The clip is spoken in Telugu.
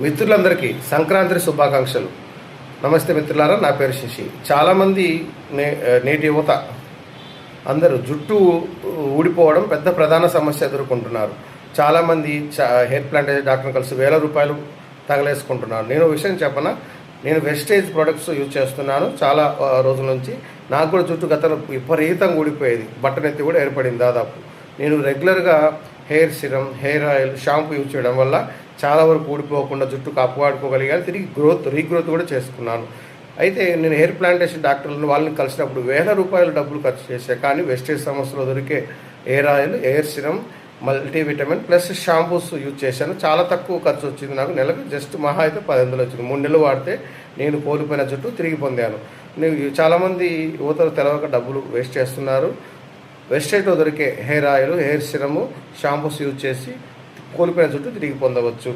మిత్రులందరికీ సంక్రాంతి శుభాకాంక్షలు. నమస్తే మిత్రులారా, నా పేరు శశి. చాలామంది నేటి యువత అందరూ జుట్టు ఊడిపోవడం పెద్ద ప్రధాన సమస్య ఎదుర్కొంటున్నారు. చాలామంది హెయిర్ ప్లాంటేషన్ డాక్టర్ని కలిసి వేల రూపాయలు తగలేసుకుంటున్నారు. నేను విషయం చెప్పనా, నేను వెస్టేజ్ ప్రొడక్ట్స్ యూజ్ చేస్తున్నాను చాలా రోజుల నుంచి. నాకు కూడా జుట్టు గతంలో విపరీతంగా ఊడిపోయేది, బట్టనెత్తి కూడా ఏర్పడింది దాదాపు. నేను రెగ్యులర్గా hair serum, hair oil, shampoo use చేయడం వల్ల చాలా వరకు ఊడిపోకుండా జుట్టు కాపాడుకోగలిగాను. తిరిగి రీగ్రోత్ కూడా చేసుకున్నాను. అయితే నేను హెయిర్ ప్లాంటేషన్ డాక్టర్లను వాళ్ళని కలిసినప్పుడు వేల రూపాయలు డబ్బులు ఖర్చు చేశాను. కానీ వెస్టేజ్ సంస్థలో దొరికే hair oil, hair serum, multivitamin plus shampoos use చేశాను. చాలా తక్కువ ఖర్చు వచ్చింది. నాకు నెలకు జస్ట్ మహా అయితే 1000 వచ్చింది. 3 నెలలు వాడితే నేను కోల్పోయిన జుట్టు తిరిగి పొందాను. చాలామంది యువతలు తెలవక డబ్బులు వేస్ట్ చేస్తున్నారు. వెస్టేజ్లో దొరికే hair oil, hair సిరము, shampoos use చేసి కోల్పోయిన జుట్టు తిరిగి పొందవచ్చు.